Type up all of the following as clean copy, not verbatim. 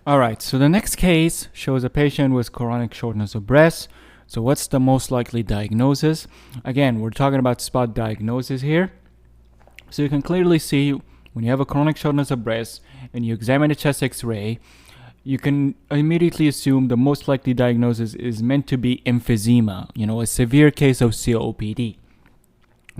All right, so the next case shows a patient with chronic shortness of breath. So what's the most likely diagnosis? Again, we're talking about spot diagnosis here. So you can clearly see when you have a chronic shortness of breath and you examine a chest x-ray, you can immediately assume the most likely diagnosis is meant to be emphysema, a severe case of COPD.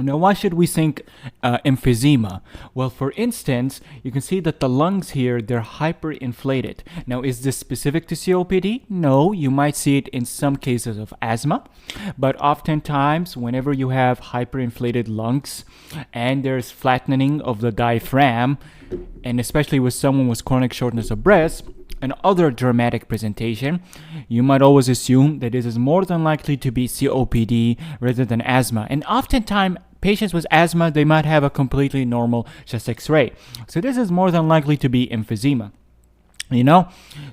Now, why should we think emphysema? Well, for instance, you can see that the lungs here, they're hyperinflated. Now, is this specific to COPD? No, you might see it in some cases of asthma. But oftentimes, whenever you have hyperinflated lungs and there's flattening of the diaphragm, and especially with someone with chronic shortness of breath, and other dramatic presentation, you might always assume that this is more than likely to be COPD rather than asthma. And oftentimes, patients with asthma, they might have a completely normal chest x-ray. So this is more than likely to be emphysema,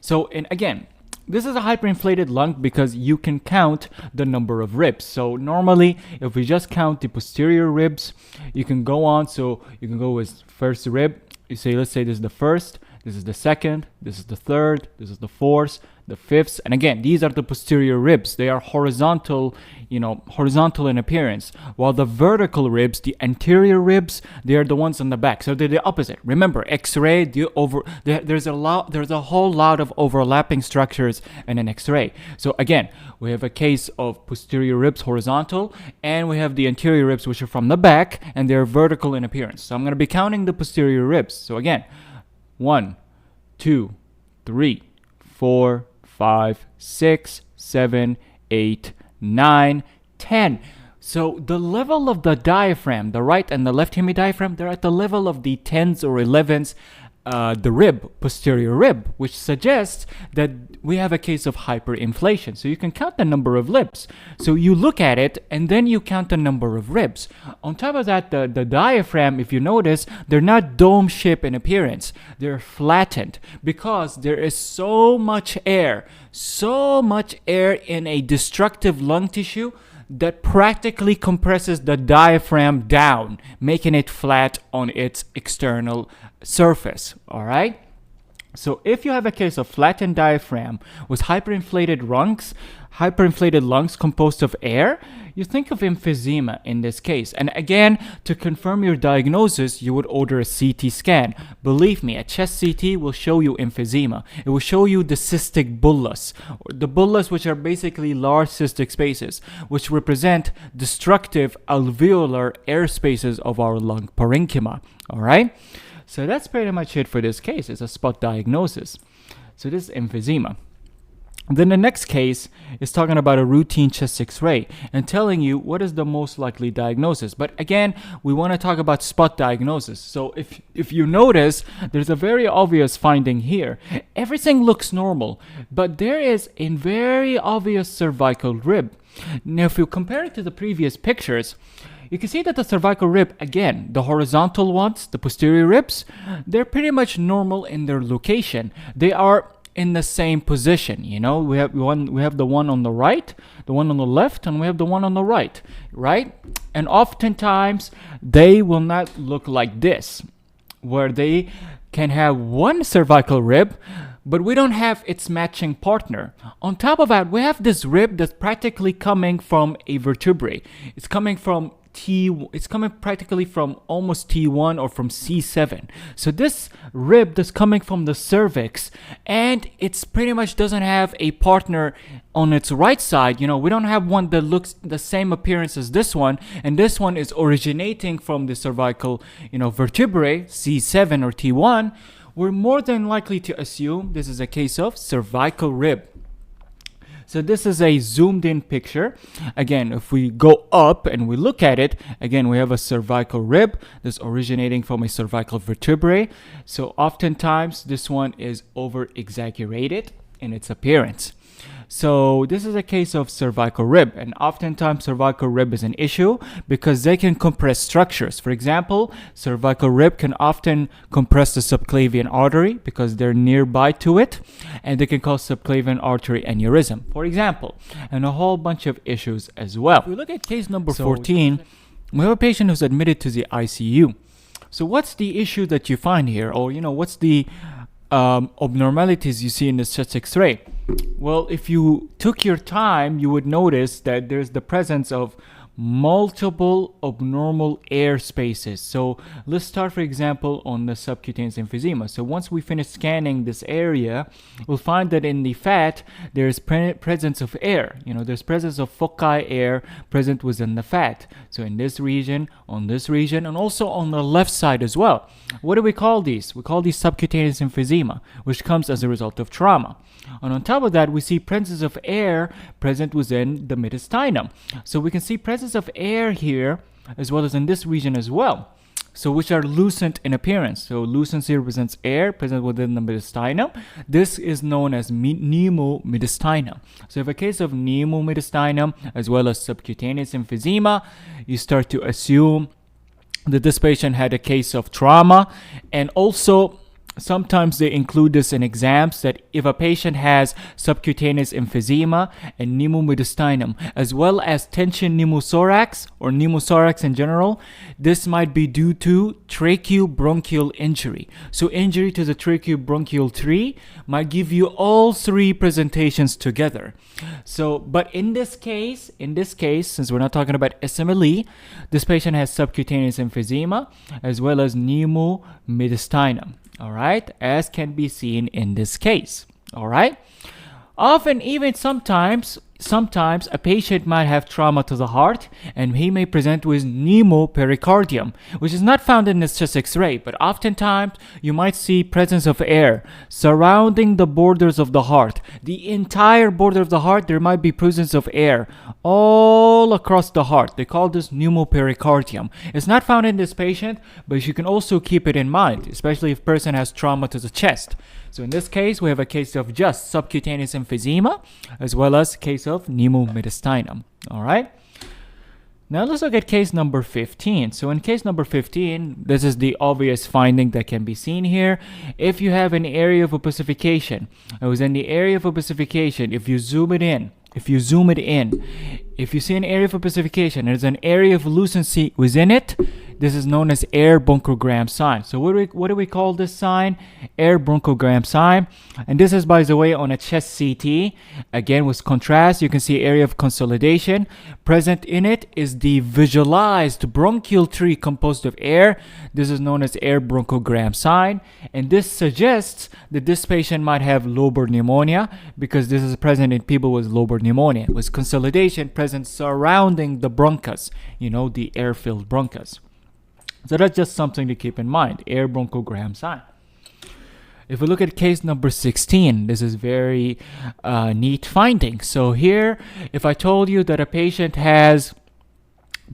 So, and again, this is a hyperinflated lung because you can count the number of ribs. So normally, if we just count the posterior ribs, you can go on. So you can go with first rib. Let's say this is the first, this is the second, this is the third, this is the fourth, the fifth. And again, these are the posterior ribs. They are horizontal in appearance. While the vertical ribs, the anterior ribs, they are the ones on the back. So they're the opposite. Remember, X-ray, there's a whole lot of overlapping structures in an X-ray. So again, we have a case of posterior ribs horizontal, and we have the anterior ribs, which are from the back, and they're vertical in appearance. So I'm going to be counting the posterior ribs. So again, 1, 2, 3, 4, 5, 6, 7, 8, 9, 10. So the level of the diaphragm, the right and the left hemidiaphragm, they're at the level of the 10s or 11s, the posterior rib, which suggests that we have a case of hyperinflation. So you can count the number of ribs. So you look at it and then you count the number of ribs. On top of that, the diaphragm, if you notice, they're not dome-shaped in appearance. They're flattened because there is so much air in a destructive lung tissue that practically compresses the diaphragm down, making it flat on its external surface. All right? So if you have a case of flattened diaphragm with hyperinflated lungs composed of air, you think of emphysema in this case. And again, to confirm your diagnosis, you would order a CT scan. Believe me, a chest CT will show you emphysema. It will show you the cystic bullous, which are basically large cystic spaces, which represent destructive alveolar air spaces of our lung parenchyma. All right? So that's pretty much it for this case. It's a spot diagnosis. So this is emphysema. Then the next case is talking about a routine chest x-ray and telling you what is the most likely diagnosis. But again, we want to talk about spot diagnosis. So if you notice, there's a very obvious finding here. Everything looks normal, but there is a very obvious cervical rib. Now, if you compare it to the previous pictures, you can see that the cervical rib, again, the horizontal ones, the posterior ribs, they're pretty much normal in their location. They are in the same position. We have the one on the right, the one on the left, and we have the one on the right, And oftentimes they will not look like this, where they can have one cervical rib, but we don't have its matching partner. On top of that, we have this rib that's practically coming from a vertebrae. It's coming practically from almost T1 or from C7. So this rib that's coming from the cervix, and it's pretty much doesn't have a partner on its right side. We don't have one that looks the same appearance as this one, and this one is originating from the cervical, vertebrae, C7 or T1. We're more than likely to assume this is a case of cervical rib. So this is a zoomed in picture. Again, if we go up and we look at it, again, we have a cervical rib that's originating from a cervical vertebrae. So oftentimes this one is over exaggerated in its appearance. So this is a case of cervical rib, and oftentimes cervical rib is an issue because they can compress structures. For example, cervical rib can often compress the subclavian artery because they're nearby to it, and they can cause subclavian artery aneurysm, for example, and a whole bunch of issues as well. If we look at case number 14, we have a patient who's admitted to the ICU. So what's the issue that you find here, or what's the abnormalities you see in the chest X-ray? Well, if you took your time, you would notice that there's the presence of multiple abnormal air spaces. So let's start, for example, on the subcutaneous emphysema. So once we finish scanning this area, we'll find that in the fat there's presence of air. There's presence of foci air present within the fat. So in this region, on this region, and also on the left side as well. What do we call these? We call these subcutaneous emphysema, which comes as a result of trauma. And on top of that, we see presence of air present within the mediastinum. So we can see presence of air here as well as in this region as well. So which are lucent in appearance. So lucency represents air present within the mediastinum. This is known as pneumomediastinum. So if a case of pneumomediastinum as well as subcutaneous emphysema, you start to assume that this patient had a case of trauma. And also sometimes they include this in exams, that if a patient has subcutaneous emphysema and pneumomediastinum as well as tension pneumothorax or pneumothorax in general, this might be due to tracheobronchial injury. So injury to the tracheobronchial tree might give you all three presentations together. So, but in this case, since we're not talking about SMLE, this patient has subcutaneous emphysema as well as pneumomediastinum. All right, as can be seen in this case. All right, often even sometimes a patient might have trauma to the heart and he may present with pneumopericardium, which is not found in this chest X-ray, but oftentimes you might see presence of air surrounding the borders of the heart. The entire border of the heart, there might be presence of air all across the heart. They call this pneumopericardium. It's not found in this patient, but you can also keep it in mind, especially if person has trauma to the chest. So in this case, we have a case of just subcutaneous emphysema as well as case of pneumomediastinum. All right. Now let's look at case number 15. So in case number 15, this is the obvious finding that can be seen here. If you have an area of opacification, it was in the area of opacification. If you zoom it in, if you see an area of opacification, there's an area of lucency within it. This is known as air bronchogram sign. So what do we call this sign? Air bronchogram sign. And this is, by the way, on a chest CT. Again, with contrast, you can see area of consolidation. Present in it is the visualized bronchial tree composed of air. This is known as air bronchogram sign. And this suggests that this patient might have lobar pneumonia, because this is present in people with lobar pneumonia, with consolidation present surrounding the bronchus, the air-filled bronchus. So that's just something to keep in mind, air bronchogram sign. If we look at case number 16, this is very neat finding. So here, if I told you that a patient had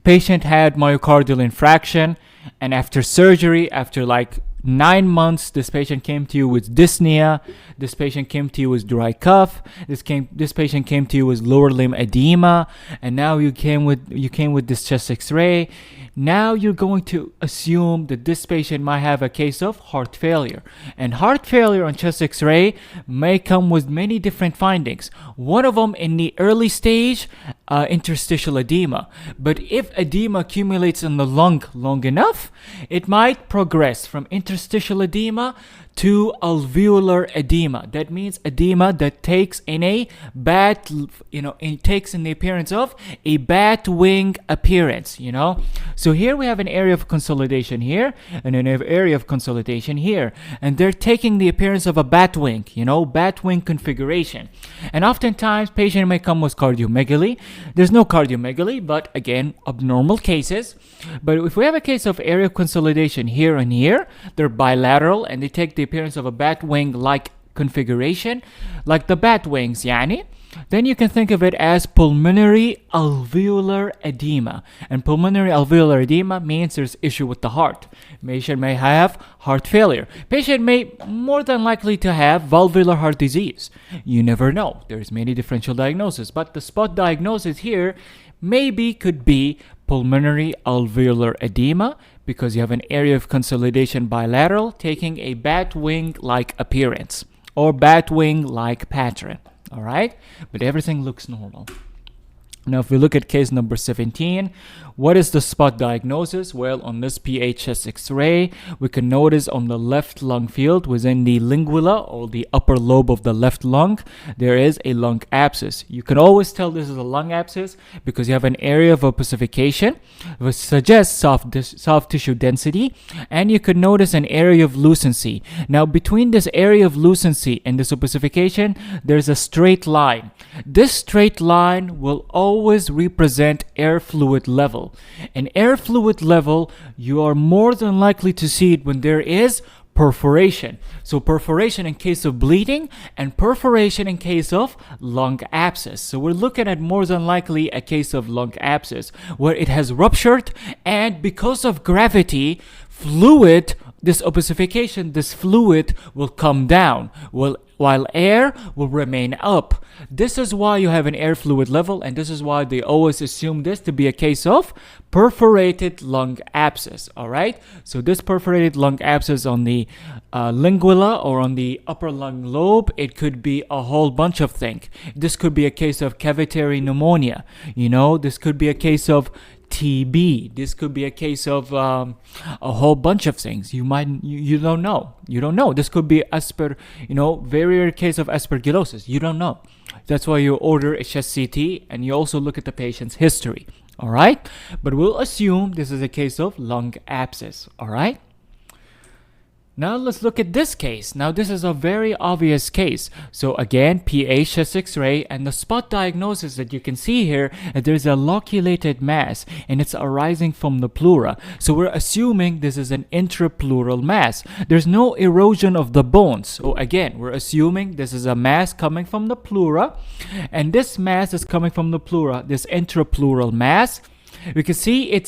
myocardial infarction, and after surgery, after like 9 months, this patient came to you with dyspnea, this patient came to you with dry cough, this patient came to you with lower limb edema, and now you came with this chest X-ray. Now you're going to assume that this patient might have a case of heart failure. And heart failure on chest X-ray may come with many different findings. One of them, in the early stage, interstitial edema. But if edema accumulates in the lung long enough, it might progress from interstitial edema to alveolar edema. That means edema that takes in a bat, it takes in the appearance of a bat wing appearance, So here we have an area of consolidation here, and an area of consolidation here. And they're taking the appearance of a bat wing, bat wing configuration. And oftentimes, patient may come with cardiomegaly. There's no cardiomegaly, but again, abnormal cases. But if we have a case of area of consolidation here and here, they're bilateral, and they take the appearance of a bat wing-like configuration, like the bat wings, then you can think of it as pulmonary alveolar edema. And pulmonary alveolar edema means there's issue with the heart. Patient may have heart failure. Patient may more than likely to have valvular heart disease. You never know. There's many differential diagnoses, but the spot diagnosis here could be pulmonary alveolar edema, because you have an area of consolidation bilateral taking a bat wing-like appearance or bat wing-like pattern. All right, but everything looks normal. Now, if we look at case number 17, what is the spot diagnosis? Well, on this PHS X-ray, we can notice on the left lung field within the lingula or the upper lobe of the left lung, there is a lung abscess. You can always tell this is a lung abscess because you have an area of opacification, which suggests soft tissue density, and you can notice an area of lucency. Now, between this area of lucency and this opacification, there's a straight line. This straight line will always represent air fluid level. An air fluid level, you are more than likely to see it when there is perforation. So perforation in case of bleeding and perforation in case of lung abscess. So we're looking at more than likely a case of lung abscess where it has ruptured, and because of gravity, fluid, this opacification, this fluid will come down while air will remain up. This is why you have an air fluid level, and this is why they always assume this to be a case of perforated lung abscess. All right, so this perforated lung abscess on the lingula or on the upper lung lobe, it could be a whole bunch of things. This could be a case of cavitary pneumonia. This could be a case of TB. This could be a case of a whole bunch of things. You don't know. You don't know. This could be very rare case of aspergillosis. You don't know. That's why you order a chest CT and you also look at the patient's history. All right, but we'll assume this is a case of lung abscess. All right. Now let's look at this case. Now this is a very obvious case. So again, PA chest X-ray, and the spot diagnosis that you can see here, there's a loculated mass and it's arising from the pleura. So we're assuming this is an intrapleural mass. There's no erosion of the bones. So again, we're assuming this is a mass coming from the pleura, and this mass is coming from the pleura, this intrapleural mass. We can see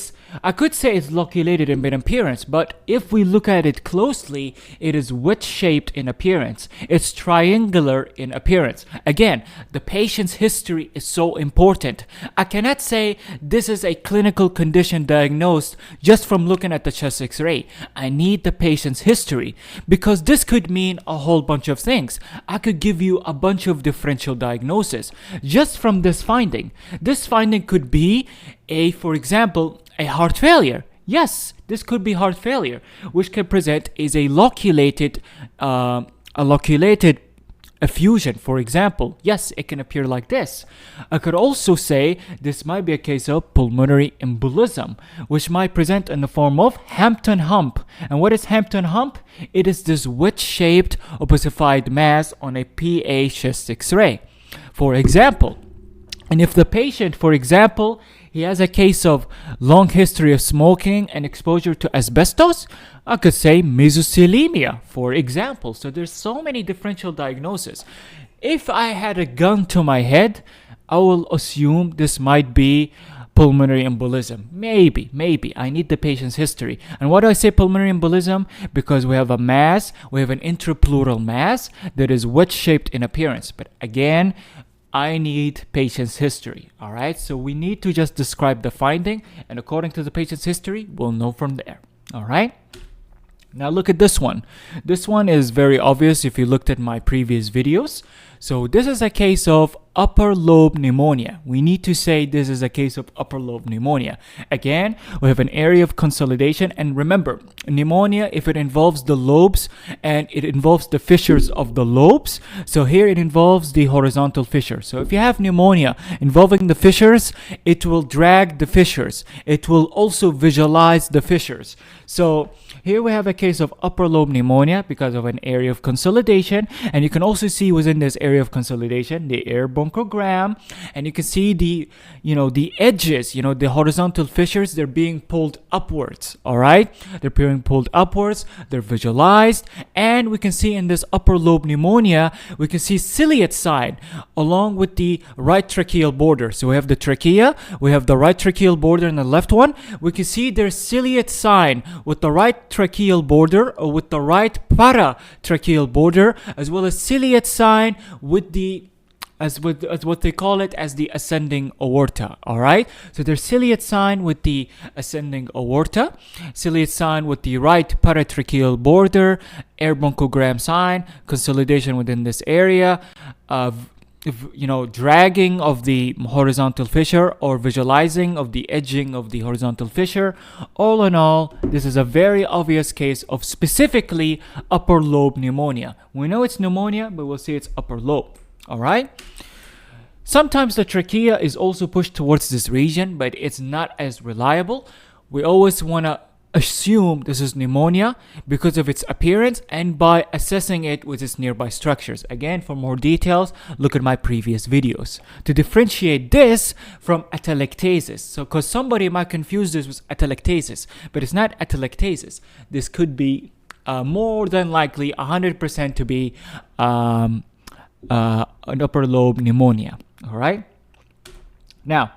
I could say it's loculated in appearance, but if we look at it closely, it is wedge-shaped in appearance. It's triangular in appearance. Again, the patient's history is so important. I cannot say this is a clinical condition diagnosed just from looking at the chest X-ray. I need the patient's history because this could mean a whole bunch of things. I could give you a bunch of differential diagnoses just from this finding. This finding could be for example, a heart failure. Yes, this could be heart failure, which can present as a loculated effusion, for example. Yes, it can appear like this. I could also say this might be a case of pulmonary embolism, which might present in the form of Hampton hump. And what is Hampton hump? It is this wedge-shaped opacified mass on a PA chest X-ray, for example. And if the patient, for example, he has a case of long history of smoking and exposure to asbestos, I could say mesothelioma, for example. So there's so many differential diagnoses. If I had a gun to my head, I will assume this might be pulmonary embolism. Maybe. I need the patient's history. And why do I say pulmonary embolism? Because we have a mass, we have an intrapleural mass that is wedge-shaped in appearance. But again, I need patient's history. All right, so we need to just describe the finding, and according to the patient's history, we'll know from there. All right. Now look at this one. This one is very obvious if you looked at my previous videos. So this is a case of upper lobe pneumonia. We need to say this is a case of upper lobe pneumonia. Again, we have an area of consolidation, and remember, pneumonia, if it involves the lobes and it involves the fissures of the lobes, so here it involves the horizontal fissure. So if you have pneumonia involving the fissures, it will drag the fissures. It will also visualize the fissures. So here we have a case of upper lobe pneumonia because of an area of consolidation, and you can also see within this area of consolidation the air bronchogram, and you can see the edges, the horizontal fissures, they're being pulled upwards. All right, they're being pulled upwards, they're visualized, and we can see in this upper lobe pneumonia, we can see ciliate sign along with the right tracheal border. So we have the trachea, we have the right tracheal border and the left one. We can see there's ciliate sign with the right tracheal border or with the right paratracheal border, as well as ciliate sign with the as what they call it as the ascending aorta. All right, so there's ciliate sign with the ascending aorta, ciliate sign with the right paratracheal border, air bronchogram sign, consolidation within this area, dragging of the horizontal fissure or visualizing of the edging of the horizontal fissure. All in all, this is a very obvious case of specifically upper lobe pneumonia. We know it's pneumonia, but we'll see it's upper lobe. All right. Sometimes the trachea is also pushed towards this region, but it's not as reliable. We always want to assume this is pneumonia because of its appearance and by assessing it with its nearby structures. Again, for more details, look at my previous videos. To differentiate this from atelectasis, so because somebody might confuse this with atelectasis, but it's not atelectasis. This could be more than likely 100% to be an upper lobe pneumonia. All right. Now,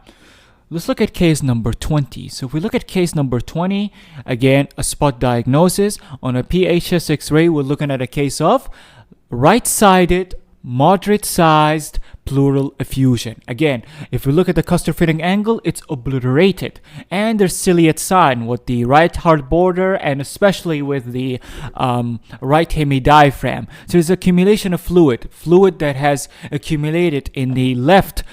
let's look at case number 20. So if we look at case number 20, again, a spot diagnosis. On a PHS X-ray, we're looking at a case of right-sided, moderate-sized pleural effusion. Again, if we look at the cluster-fitting angle, it's obliterated. And there's ciliate sign with the right heart border and especially with the right hemidiaphragm. So there's accumulation of fluid that has accumulated in the left,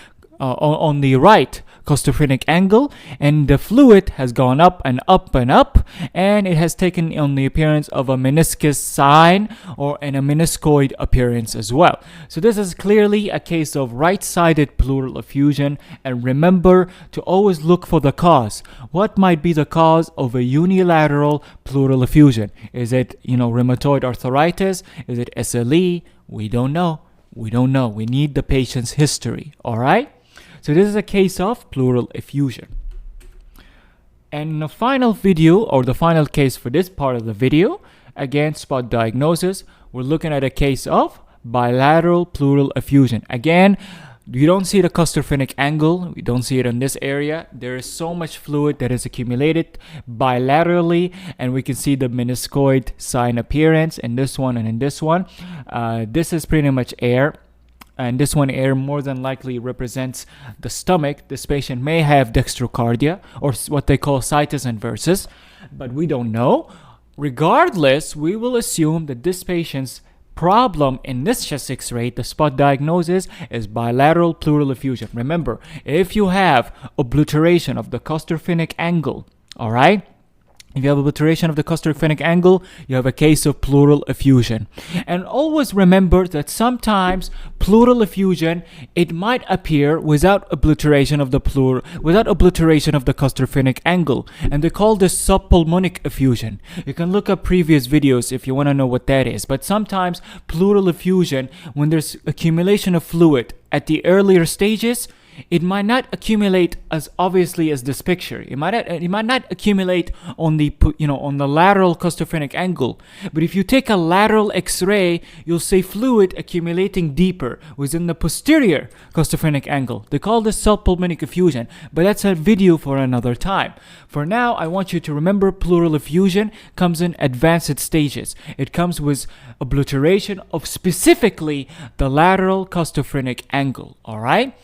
on the right cluster-fitting angle, and the fluid has gone up and up and up, and it has taken on the appearance of a meniscus sign or a meniscoid appearance as well. So this is clearly a case of right-sided pleural effusion, and remember to always look for the cause. What might be the cause of a unilateral pleural effusion? Is it, rheumatoid arthritis? Is it SLE? We don't know. We need the patient's history, all right? So this is a case of pleural effusion. And in the final video, or the final case for this part of the video, again, spot diagnosis, we're looking at a case of bilateral pleural effusion. Again, you don't see the cluster-fitting angle. We don't see it in this area. There is so much fluid that is accumulated bilaterally, and we can see the meniscoid sign appearance in this one and in this one. This is pretty much air. And this one air more than likely represents the stomach. This patient may have dextrocardia or what they call situs inversus, but we don't know. Regardless, we will assume that this patient's problem in this chest X-ray, the spot diagnosis, is bilateral pleural effusion. Remember, if you have obliteration of the cluster-fitting angle, all right, if you have obliteration of the cluster-fitting angle, you have a case of pleural effusion. And always remember that sometimes pleural effusion, it might appear without obliteration of the cluster-fitting angle. And they call this subpulmonic effusion. You can look up previous videos if you want to know what that is. But sometimes pleural effusion, when there's accumulation of fluid at the earlier stages, it might not accumulate as obviously as this picture. It might not accumulate on the lateral cluster-fitting angle. But if you take a lateral X-ray, you'll see fluid accumulating deeper within the posterior cluster-fitting angle. They call this subpulmonic effusion, but that's a video for another time. For now, I want you to remember pleural effusion comes in advanced stages. It comes with obliteration of specifically the lateral cluster-fitting angle. All right.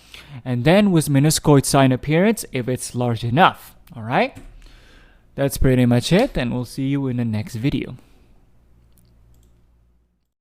And then with meniscoid sign appearance if it's large enough. All right. That's pretty much it, and we'll see you in the next video.